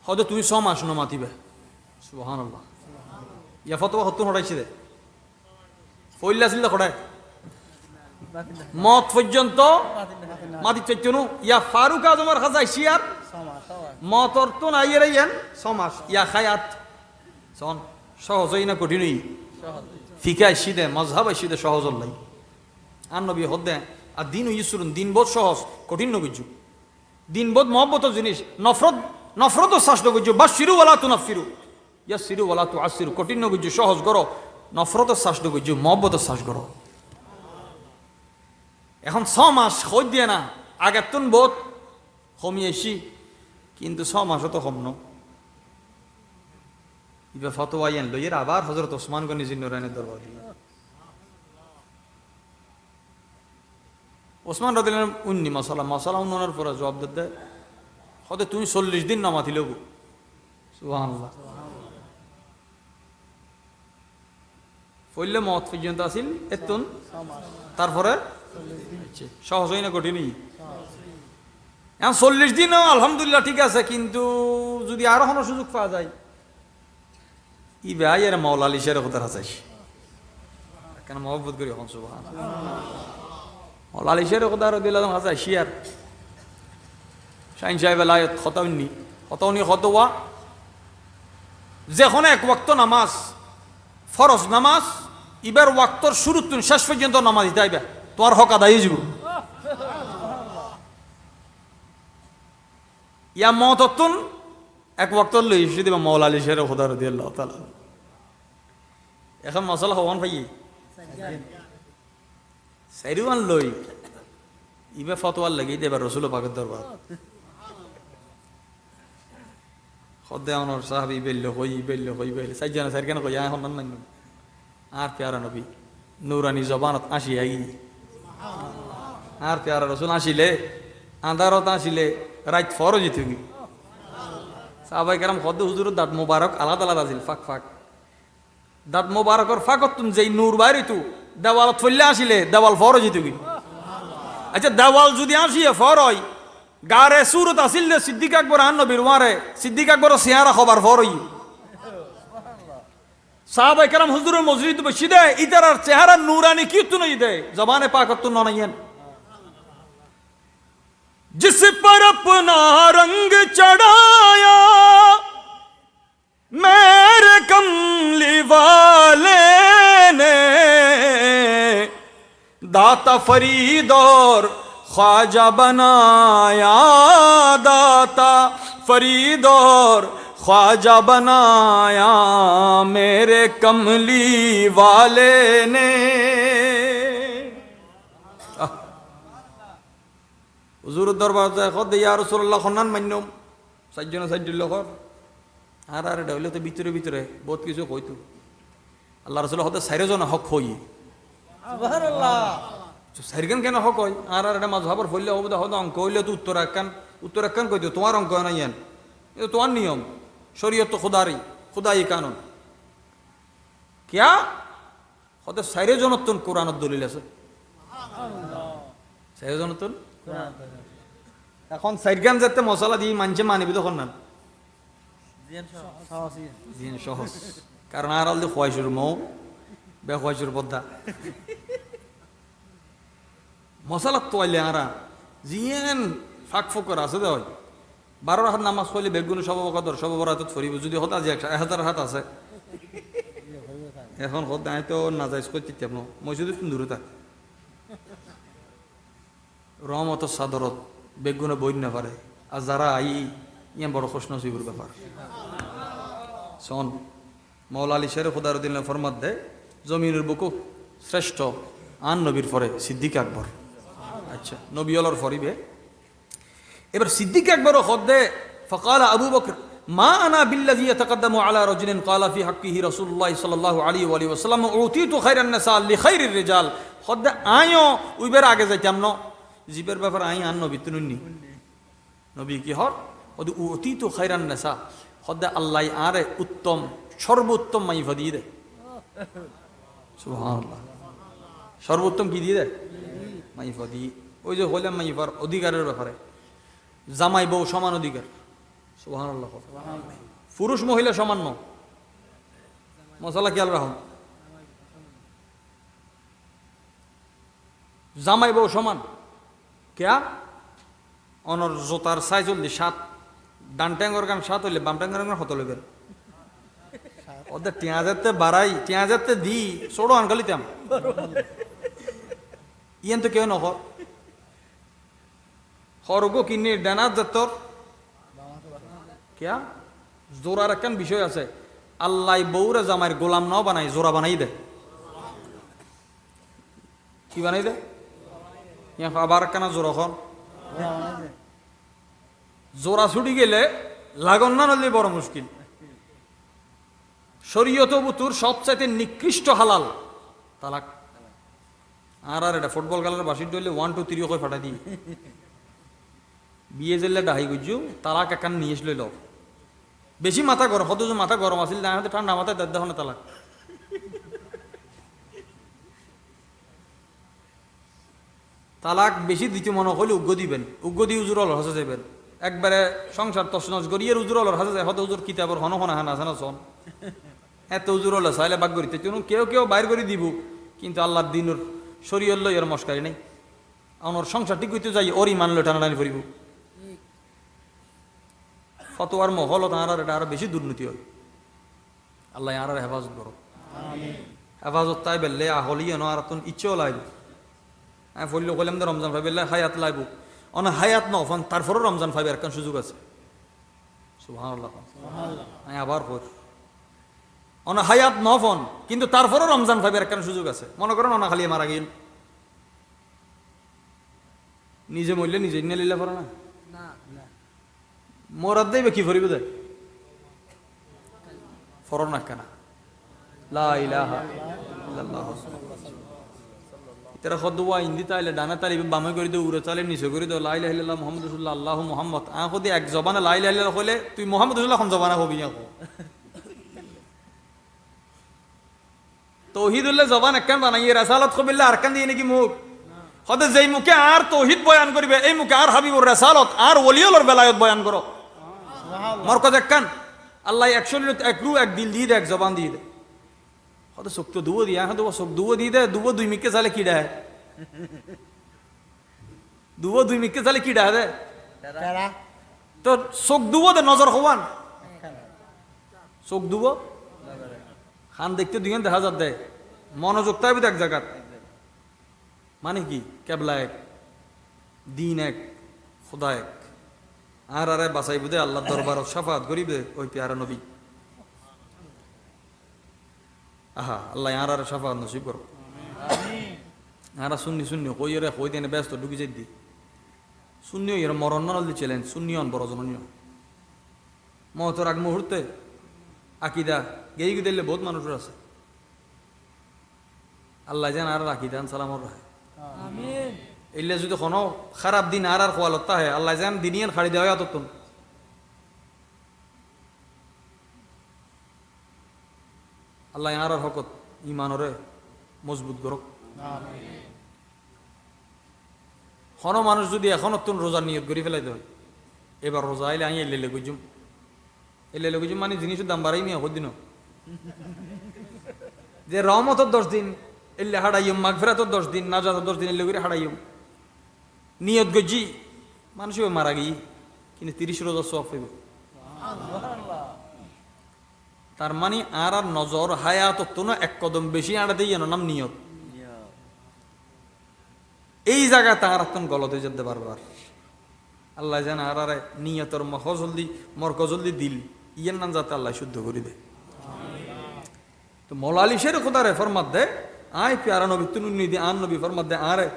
হদে তুমি 6 মাস ন মাতিবে সুবহানাল্লাহ ইয়া ফতোয়া হতুন হড়াইছে দে ফইল্লা ছিল খড়ায় মত পর্যন্ত মাতি চাইছনু ইয়া ফারুক আজমের হাজাই শিয়ার মত অর্থ নাই এরাইয়েন 6 মাস ইয়া খায়াত সন সহজই না কঠিনই ফিকা শিদে মাযহাব শিদে সহজ নাই আর নবী হদে আর দিন ইসরুন দিন বোধ সহজ কঠিন নগিজু দিন বোধ মহব্বত জিনিস নফরত নফরত শাস্ত গিজু বাশিরু ওয়ালা তুনাফিরু ইয়াসিরু ওয়ালা তুআসিরু কঠিন নগিজু সহজ করো নফরত শাস্ত গিজু মহব্বত শাস করো এখন 6 মাস হই দিয়ে না আগের তুন বোধ কমিয়েছি কিন্তু 6 মাসও তো কম ন ইবা ফতোয়া আইন লইয়ের আবার হযরত ওসমান গনি জিন্নুরাইনের দরবার দিল ওসমান রাদিয়াল্লাহু উন্নি মাসালা উন্নয়নের পরে জবাব দিতে হতে তুমি 40 দিন নামাতি লগু সুবহানাল্লাহ ফইলে মত পর্যন্ত আসিল এতুন তারপরে সহজ হয় না কঠিনই এখন 40 দিন আলহামদুলিল্লাহ ঠিক আছে কিন্তু যদি আরো কোনো সুযোগ পাওয়া যায় ই ভাই এর মাওলা আলিশের কথা আছে কেন মহব্বত করি এখন সুবহানাল্লাহ মাওলা আলিশের কথা রাদিয়াল্লাহু আছে শিয়ার শাইন সাহেব লায়াত খতাউনি খতওয়া যখন এক ওয়াক্ত নামাজ ফরজ নামাজ ইবার ওয়াক্তর শুরু তুন শেষ পর্যন্ত নামাজ দিতে আইবা তোমার হক আদায় হয়ে যাব ইয়া মততুন এক ওয়াক্ত লই এসে দিবা মাওলা আলী শের খোদা রাদিয়াল্লাহু তাআলা এখন মশলা হওয়ান ভাই সাইরুয়ান লই ইবা ফতোয়ার লাগি দেবা রাসূল পাকের দরবার খোদা অনর সাহাবী বেল্ল হই সাইজানা সাইরকান কই আ হন না আর প্যারা নবী নূরানি জবানত আসি আই আর প্যারা রাসূল আসিলে আন্ধারত আসিলে রাত ফরজ হইতগি সাহাবায়ে কেরাম খোদা হুজুরের দাঁত মোবারক আলাদা আলাদা ছিল ফাক ফাক দাঁত মোবারকর ফাকত তুম যেই নূর বাইরিতু দেওয়ালত ফল্লে আসিলে দেওয়াল ফরজ হইতগি আচ্ছা দেওয়াল যদি আসিয়ে ফরই গারে সুরত আসিল সিদ্দিক আকবর আন নবীর ওয়ারে সিদ্দিক আকবর সিয়ারা খবর ফরই সাহাবায়ে কেরাম হুজুরের মজলিস বসি দে ইতারার চেহারা নূরানি কি তুই দে জবানে পাকত তু ননাইয়েন जिस पर अपना रंग चढ़ाया मेरे कमली वाले ने दाता फरीद और ख्वाजा बनाया दाता फरीद और ख्वाजा बनाया मेरे कमली वाले ने হুজুরের দরবার যায় খদ ইয়া রাসূলুল্লাহ খন্নান মান্যম সাজ্জনা সাজ্জুল্লাহ কর আর আর এটা হইলে তো ভিতরে ভিতরে বহুত কিছু কইতো আল্লাহ রাসূল হতে সাইরজন হক হই সুবহানাল্লাহ তো সাইরগান কেন হক হই আর আর এটা মাযহাবর ফইলে হবে হদ অঙ্ক হইলে তো উত্তর একখান কইতো তোমার অঙ্ক না ইয়ান এটা তোমার নিয়ম শরীয়ত তো খুদাই কানুন কিয়া হতে সাইরজনতন কোরআনের দলিল আছে সুবহানাল্লাহ সাইরজনতন এখন সাইরগান যাতে মশলা দিয়ে মানছে মানিবি তখন না সহজ কারণ আর আলদি খোয়াইশুর মৌ বে খোয়াইশুর বদ্ধা মশলা তোয়াইলে আরা জিয়েন ফাঁক ফকর আছে দে হয় 12 হাত নামাজ পড়লে বেগুনো সবকদর সবরাতত ফরিব যদি হতা যে 1000 হাত আছে এখন হত নাই তো না যাইস করতে তেমন মসজিদে দূরে থাক রহমত সাদরত বেগুনে বই না পারে আর যারা ইয়ান বড় খুশ নসিবের ব্যাপার শোন মৌলা আলী শের খুদারুদ্দিন ফরমাত দেয় জমিনের বুকু শ্রেষ্ঠ আন নবীর পরে সিদ্দিক আকবর আচ্ছা নবী অলর ফরিবে এবার সিদ্দিক আকবরও হদ দে ফকাল আবু বকর মা আনা বিল্লাযী ইয়াতাকাদ্দামু আলা রাজুলিন ক্বালা ফি হাক্কিহি রাসূলুল্লাহ সাল্লাল্লাহু আলাইহি ওয়া আলিহি ওয়াসাল্লাম উতিতু খায়রান নাসা লিখাইরির রিজাল হদ দে আইও উইবের আগে যাইতাম ন জিবের ব্যাপার আই আন নবী তুনুনি নবী কি হর হদ উতিতু খায়রান নাসা হদ দে আল্লাহ আরে উত্তম সর্বোত্তম মাইফা দিয়ে দে সুবহানাল্লাহ সর্বোত্তম কি দিয়ে দে মাইফা দিয়ে ওই যে হইলাম মাইফার অধিকারের ব্যাপারে জামাই বউ সমান অধিকার সুবহানাল্লাহ পুরুষ মহিলা সমান ন মশালা খেয়াল রাখুন জামাই বউ সমান কেয়া অনর জোতার সাইজ হলে 7 ডান ট্যাঙ্গর গান 7 হইলে বাম ট্যাঙ্গর গান 7 হইবে ওদের টিয়াজাতে বাড়াই টিয়াজাতে দি ছোড়ো আনকালিতাম ইয়ান তো কেউ নহ হরগো কিনে ডানার জাতর কেয়া জোরার একখান বিষয় আছে আল্লাহ বউরে জামাইয়ের গোলাম নাও বানাই জোড়া বানাই দে কি বানাই দে আবার একখানা জোড়া খন জোড়া ছুটি গেলে লাগন না নলে বড় মুশকিল শরীয়ত বুতুর সবচাইতে নিকৃষ্ট হালাল তালাক আর এটা ফুটবল খেলার বাসির ডলে 1 2 3 কই ফাটা দি বিয়ে জেলে ডাহাই গুজু তালাক একান নিয়ে এসলে লও বেশি মাথা গরম হতো যে মাথা গরম আসিল না হতে ঠান্ডা মাথায় দাদা হনে তালাক তালাক বেশি দিতে মনে হলে উগ্র দিবেন উগ্র দিয়ে উজুর অলর হাসে যাবেন একবারে সংসার তসনস গড়িয়ে উজুর অলর হাসে যায় হতে উজুর কিতাবর হন হনা হান আছে না শোন এত উজুর হল চাইলে বাগ করিতে কেউ কেউ বাইর করে দিব কিন্তু আল্লাহর দিনের শরীয়ত এর মস্কারি নেই আমার সংসার ঠিক হইতে যাই ওরই মানলো টানাটানি করিব ফতোয়ার মহল তাঁর এটা আরো বেশি দুর্নীতি হয় আল্লাহ আর হেফাজত করো হেফাজত তাই বেললে আহলি এনো আর তুন ইচ্ছেও লাইব হ্যাঁ ফলিও কইলাম তো রমজান ভাই বেললে হায়াত লাইব অন হায়াত নফান তারপরও রমজান ভাই একখান সুযোগ আছে সুবহানাল্লাহ হ্যাঁ আবার কর অন হায়াত নফন কিন্তু তারপরও রমজান ভাই একখান সুযোগ আছে মনে করেন অনা খালি মারা গেল নিজে মরলে নিজে নিয়ে লিলা পারে না মোরাদ দেবে কি ফরিব দেয় ফরন না কেনা লা ইলাহা ইল্লাল্লাহ তেরা খদুয়া হিন্দি তাইলে ডানা তালি বামে করে দিও উড়ে চালে নিচে করে দিও লা ইলাহা ইল্লাল্লাহ মুহাম্মদুর রাসূলুল্লাহ আল্লাহু মুহাম্মদ আ খদি এক জবানে লা ইলাহা ইল্লাল্লাহ কইলে তুই মুহাম্মদুর রাসূলুল্লাহ কোন জবানে হবি না তৌহিদুল্লাহ জবান একখান বানাইয়ে রাসালাত কবিল্লাহ আরকান দিয়ে নাকি মুখ হতে যেই মুখে আর তৌহিদ বয়ান করিবে এই মুখে আর হাবিবুর রাসালত আর ওলিয়ুল্লাহর বেলায়ত বয়ান করো মরকজ একখান আল্লাহ 100 এক রু এক দিল দিয়ে দে এক জবান দিয়ে দে হতে চোখ তো দুবো দিয়া হতে চোখ দুবো দিয়ে দে দুবো 2 মিনিটে চালে কি ডায় দুবো 2 মিনিটে চালে কি ডায় দে তো চোখ দুবো দে নজর হওয়ান চোখ দুবো খান দেখতে দুইখান দেখা যাত দেয় মনোযোগ তাইবে এক জায়গাত মানে কি কেবলা এক দিন এক খোদা এক আর আরে বাঁচাইব দে আল্লাহ দরবারত শাফাত করিবে ওই পেয়ারা নবী আহা আল্লাহ আর আরে শাফাত নসিব করো আর শুননি শুননি কই রে কই দেনে ব্যস্ত ঢুকি যাই দি শূন্য এর মরণ নলি চ্যালেঞ্জ শূন্যন বড় জননীয় মহতর আগ মুহূর্তে আকিদা গেই দিলে বহুত মানুষের আছে আল্লাহ যেন আর আকিদান সালামর রাখে এলে যদি কোনো খারাপ দিন আর আর খোয়ালত তাহে আল্লাহ যেন দিনিয়ান খাড়ি দেওয়া তত্তন আল্লাহ আর আর হকত ইমানরে মজবুত করক কোনো মানুষ যদি এখন অত্যন্ত রোজার নিয়ত করে ফেলাই দেয় এবার রোজা আইলে আমি এলে গুজুম মানে জিনিসের দাম বাড়াই নিয়ে দিন যে রহমতর 10 দিন এলে হাড়াইম মাগফিরাতর 10 দিন নাজাতর 10 দিন এলে করে হাড়াইম নিয়ত গজি মানুষ মারা গিয়ে কিন্তু 30 রোজা সওয়াব হইব। তার মানে আর নজর হায়াত তো না এক কদম বেশি আড়া দিয়ে নাম নিয়ত। এই জায়গায় তাহার এখন গলতে যেতে বারবার আল্লাহ জান আর নিয়তর মরকজল্দি দিল ইয়ের নাম যাতে আল্লাহ শুদ্ধ করে দে। তো মৌলা আলী শের খোদারে ফরমাত দে আয় প্যারা নবী তুনুনি দি আন নবী ফরমাত দে আরে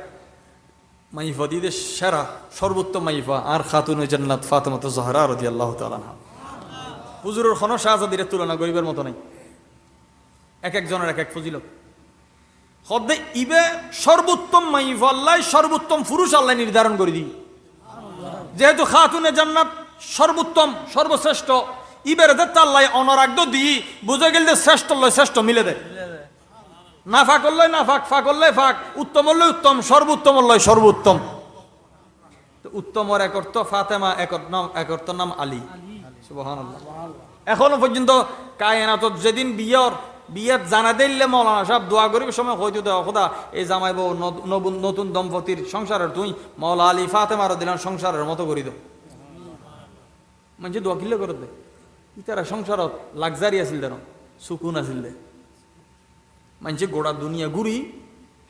মাইফা দিদে সেরা সর্বোত্তম মাইফা আর খাতুনে জান্নাত ফাতেমা জহরা রাদিয়াল্লাহু তাআলা আনহা। হুজুরের খন শাহজাদির তুলনা গরিবের মতো নাই, এক একজনের এক এক ফজিলত। হদ্দে ইবে সর্বোত্তম মাইফা আল্লাহ সর্বোত্তম পুরুষ আল্লাহ নির্ধারণ করে দিই, যেহেতু খাতুনে জান্নাত সর্বোত্তম সর্বশ্রেষ্ঠ ইবের দত্ত আল্লাহ অনরাগ্য দিই বুঝে গেল যে শ্রেষ্ঠ লয় শ্রেষ্ঠ মিলে দেয়। না ফাঁক করলে না ফাঁক, ফাঁক করলে ফাঁক, উত্তম হলে উত্তম, সর্বোত্তম লয় সর্বোত্তম। তো উত্তমর এক অর্থ ফাতেমা, এক অর্থ নাম আলী। সুবহানাল্লাহ। এখনো পর্যন্ত কায়নাত যেদিন বিয়ের জানা দিলে মৌলানা সাহেব দোয়া করিবার সময় হয়তো দেওয়া খোদা এই জামাই বউ নতুন দম্পতির সংসারের তুই মৌলা আলী ফাতেমা দিলাম সংসারের মতো করি দাও। মানে দোয়া কিলে করে দে ইতারা সংসারত লাক্সারি আছিল দেন সুকুন আছিল দে। মানছে গোড়া দুনিয়া ঘুরি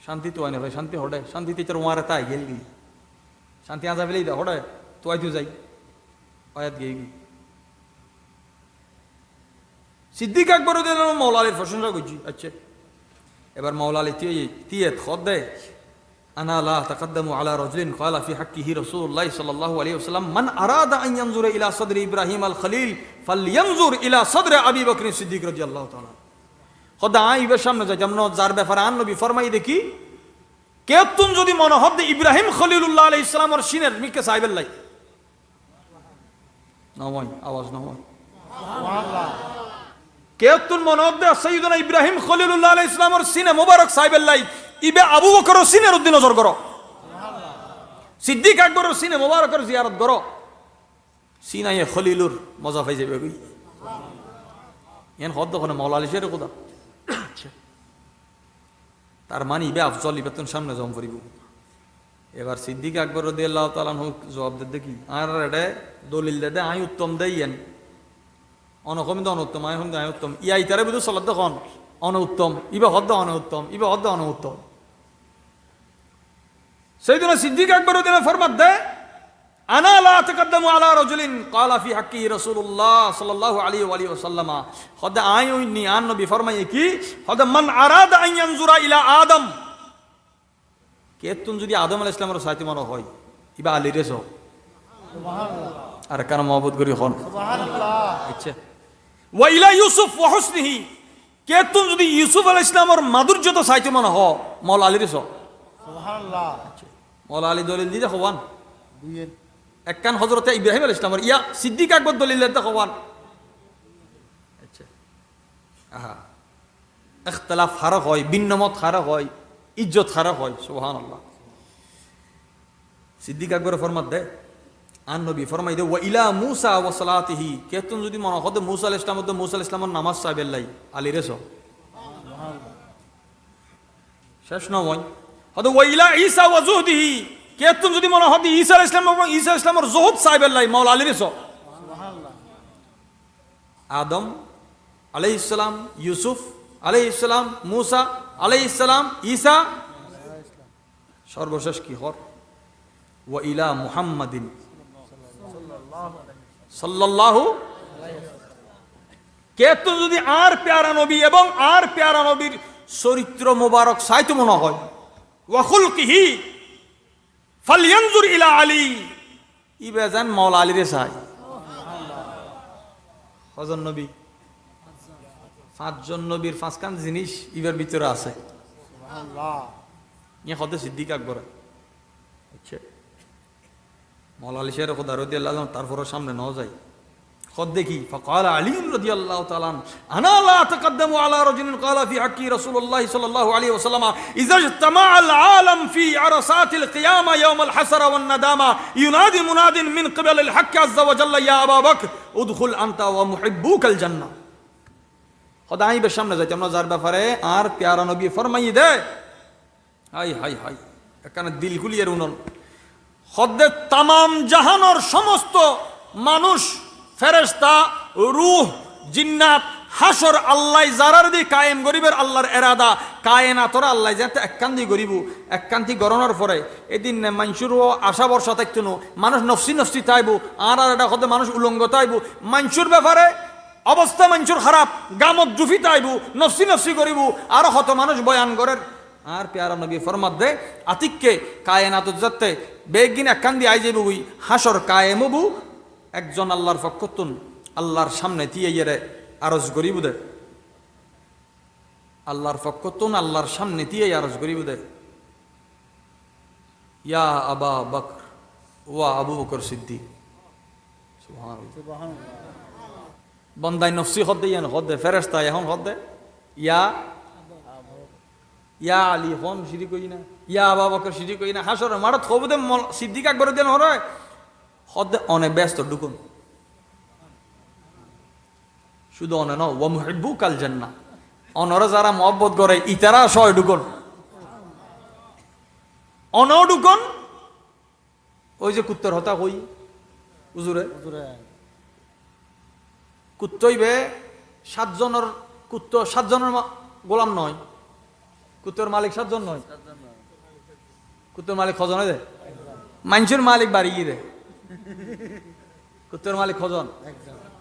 শান্তি তো হয় না ভাই, শান্তি হডে শান্তিতে তোর ওয়ারে তাই গেল গি শান্তি আজা ফেলেই দে হডে তোয়াই তুই যাই অয়াত গিয়ে গি। সিদ্দিক আকবর মৌলা আলীর প্রশংসা করছি। আচ্ছা এবার মৌলা আলী তিয়েত খদ দে আনা লা তাকাদ্দামু আলা রাজুলিন ক্বালা ফি হাক্কিহি রাসূলুল্লাহ সাল্লাল্লাহু আলাইহি ওয়াসাল্লাম মান আরাদা আন ইয়ানজুরা ইলা সাদরি ইব্রাহিম আল খলিল ফালইয়ানজুর ইলা সাদরি আবি বকর সিদ্দিক রাদিয়াল্লাহু তাআলা। খোদা আইবের সামনে যাইতাম না যার ব্যাপারে আন নবী ফরমাই দেখি কে তুম যদি মনে হদ ইব্রাহিম খলিলুল্লাহ আলাইহিস সালামের সিনের মিকে সাইবেল লাই নয় আওয়াজ নয় সুবহানাল্লাহ। কে তুম মনে হদ সাইয়্যিদুনা ইব্রাহিম খলিলুল্লাহ আলাইহিস সালামের সিনে মুবারক সাইবেল লাই ইবে আবু বকরের সিনের উদ্দিন নজর করো, সিদ্দিক আকবরের সিনে মুবারকের জিয়ারত করো, সিনায়ে খলিলুর মজা পাই যাবে কই এন হদ দখনে মৌলা আলী শের খোদা। তার মানে ইবে আফজল ইবে তোর সামনে জম করিব। এবার সিদ্দিক আকবর রাদিয়াল্লাহু তাআলা আনহু জবাব দে দেখি আর এটা দলিল দে আই উত্তম দেইয়েন অনকমিত অনুত্তম আই হম আই উত্তম ইয়া ইতারে বুঝু সলাদ দেখুন অনুত্তম ইবে হদ অনুত্তম ইবে হদ অনুত্তম। সাইয়্যিদুনা সিদ্দিক আকবর রাদিয়াল্লাহু ফরমাত দে আনা লা তাকাদ্দামু আলা রাজুলিন ক্বালা ফি হাক্কিহি রাসূলুল্লাহ সাল্লাল্লাহু আলাইহি ওয়া আলিহি ওয়াসাল্লাম। হদ আইনি আন নবী ফরমায় কি হদ মান আরাদা আন ইয়ানজুরা ইলা আদম কে তুন যদি আদম আলাইহিস সালামের সাথে মনে হয় ইবা আলী রে সুবহানাল্লাহ আর কার মহব্বত করি হন সুবহানাল্লাহ। আচ্ছা ওয়া ইলা ইউসুফ ওয়া হুসনিহি কে তুন যদি ইউসুফ আলাইহিস সালামের মাধুর্যতা সাথে মনে হ মওলা আলী রে সুবহানাল্লাহ। আচ্ছা মওলা আলী দলিল দিতে হওয়ান দুইয়ের একখান হজরতে ইব্রাহিম আলাইহিস সালামের ইয়া সিদ্দিক আকবর দলিল দিতে হওয়ান। আচ্ছা আহা ইখতিলাফ ফারাক হয়, ভিন্নমত ফারাক হয়, ইজ্জত খারাপ হয় সুবহানাল্লাহ। সিদ্দিক আকবর ফরমাত দে আন নবী ফরমাই দে ওয়া ইলা মুসা ওয়া সালাতিহি কে তুন যদি মনে হদ মুসা আলাইহিস সালাম মুসা আলাইহিস সালামের নামাজ সাইবেল্লাই আলী রে সুবহানাল্লাহ। শেষ নয় হদ ওয়া ইলা ঈসা ওয়া যুহদিহি কে তুন যদি মনে হদ ঈসা আলাইহিস সালাম এবং ঈসা আলাইহিস সালামের যুহদ সাইবেল্লাই মাওলা আলী রে সুবহানাল্লাহ। আদম আলাইহিস সালাম, ইউসুফ আলাইহিস সালাম, মুসা আলাইহিস সালাম, ঈসা সর্বশেষ কি হর ওয়া ইলা মুহাম্মাদিন সাল্লাল্লাহু কে তো যদি আর প্যারা নবী এবং আর প্যারা নবীর চরিত্র মোবারক সাইতে মনে হয় ওয়া খুলকিহি ফালইয়ানজুর ইলা আলী ইবে জান মাওলা আলী রে চাই। কজন নবী? পাঁচজন নবীর পাঁচখান জিনিস ইবের ভিতরে আছে সুবহানাল্লাহ। ইয়া হদে সিদ্দিক আকবর। আচ্ছা মাওলা আলী শের খোদা রাদিয়াল্লাহু আনহু তারপর সামনে ন যায় খদ দেখি ফাকাল আলী রাদিয়াল্লাহু তাআলা আনা লা তাকাদ্দামু আলা রাজুলিন ক্বালা ফি হাক্কি রাসূলুল্লাহ সাল্লাল্লাহু আলাইহি ওয়াসাল্লাম ইযা ইজতামা আল আলাম ফি আরসাতিল কিয়ামা ইয়াউমাল হাসরা ওয়ান নাদামা ইউনাদি মুনাদিন মিন কিবালিল হাক্কি আযজা ওয়া জাল্লা ইয়া আবা বকর উদখুল আনতা ওয়া মুহিব্বুকাল জান্নাহ। খোদাই বে সামনে যাইতাম না যার ব্যাপারে আর প্যারা নবী ফরমাই দে হাই হাই হাই এখানে দিল খুলিয়ে উনন হদ্দে তামাম জাহানোর সমস্ত মানুষ, ফেরেশতা, রূহ, জিন্নাত, হাসর আল্লাহ জারার দি কায়েম গরিবের আল্লাহর এরাদা কায়নাতরা আল্লাহ যাতে এককান্তি গরিব এককান্তি গরণের পরে এদিন মানুষেরও আশা ভরসা থাকতো না, মানুষ নফসি নফসি তাইব আর এটা হতে মানুষ উলঙ্গ তাইব, মানুষের ব্যাপারে অবস্থা মানুষের খারাপ, গামত জুফি তাইব, নফসি নফসি গরিব আর হত মানুষ বয়ান করেন। আর পেয়ারা নবী ফরমাত দে আতিককে কায়নাত যাতে বেগিন এককান্দি আই যাইব বুই হাসর কায়েমবু একজন আল্লাহর ফকতুন আল্লাহর সামনে তিয়ে আরজ গরিব দে, আল্লাহর ফকতুন আল্লাহর সামনে তিয়ে আরজ গরিব দে, ইয়া আবা বকর ওয়া আবু বকর সিদ্দিক। সুবহানাল্লাহ। বন্দাই নফসি হদ্দে ইয়ান হদ্দে ফেরেশতা এখন হদ্দে ইয়া ইয়া আলী হন সিদ্ধি কই না, ইয়া আবা বকর সিদ্ধি কই না, হাসর মারত খবদে সিদ্দিক আকবর দেন হরয় হদ্দে অনেক ব্যস্ত ঢুকুন শুধু অনে ন ওয়া মুহিব্বু কাল জান্নাহ অনরা যারা মহব্বত করে ইতারা সয় ঢুকুন অনও ঢুকুন। ওই যে কুত্তর হতা কই হুজুরে কুত্তইবে 7 জনের কুত্ত 7 জনের গোলাম নয়, কুত্তর মালিক 7 জন নয়, কুত্তর মালিক খজন দে মানুষের মালিক বাড়িয়ে দে, কুত্তর মালিক খজন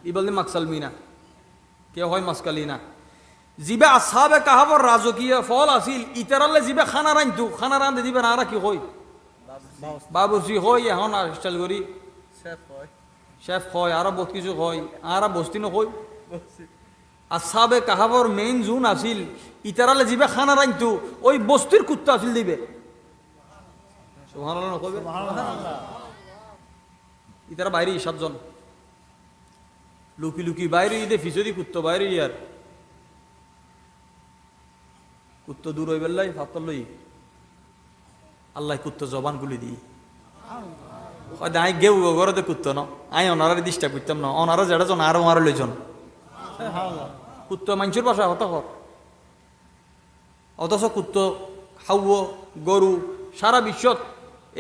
ই বললি মাকসাল মিনা কেউ হয় মাসকালি না। জিবে আসহাবে কাহাবর রাজকীয় ফল আছিল ইতারালে জিবে খানা রাঁধতো খানা রাঁধে দিবে না আর কি হই বাবুজি হই এখন স্টাইল করি শেফ হয় আরো বহুত কিছু হয় আর বস্তি নয়। আসহাবে কাহাবর মেইন জুন আছিল ইতারালে জিবে খানা রাঁধতো ওই বস্তির কুত্তা আছিল দিবে। সুবহানাল্লাহ নকইবে ইতারা বাইরে 7 জন লুকি লুকি বাইরে দে ফিসদি কুত্ত বাইরে ইয়ার কুত্ত দূর হয়ে বেল্লাই ফাতর লই আল্লাহ কুত্ত জবান গুলি দিই হয়তো আই গেউ ঘরতে কুত্ত ন আই অনারে ডিস্টার্ব করতাম না অনারা যেটা জন আরো মারো লইজন কুত্ত মানুষের বাসা হত কর অথচ কুত্ত হাউয় গরু সারা বিশ্বত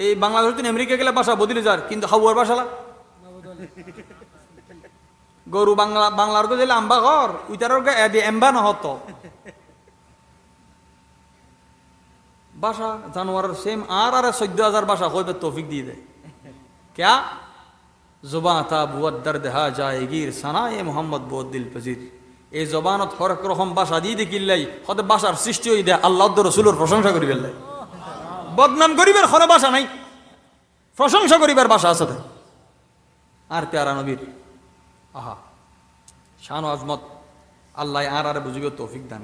এই বাংলাদেশ আমেরিকা গেলে বাসা বদলে যার কিন্তু হাউয়ার বাসালা গরু বাংলার গেলে আম্বা ঘর উইটার এম্বা নহত বাসা জানোয়ারের সেম আর 14,000 বাসা কইবে তৌফিক দিয়ে দেয় क्या জুবা তা বুয়াদ দর্দ হা জায়েগির সানায়ে মোহাম্মদ বহুত দিল পজির। এই জবানত হরেক রকম বাসা দিয়ে দেখিল্লাই হতে বাসার সৃষ্টি হয়ে দেয় আল্লাহ রসুলের প্রশংসা করি ফেললাই বদনাম করিবার হরে বাসা নাই প্রশংসা করিবার বাসা আছে। আর প্যারা নবীর আহা শান আজমত আল্লাহ আর বুঝিবে তৌফিক দান।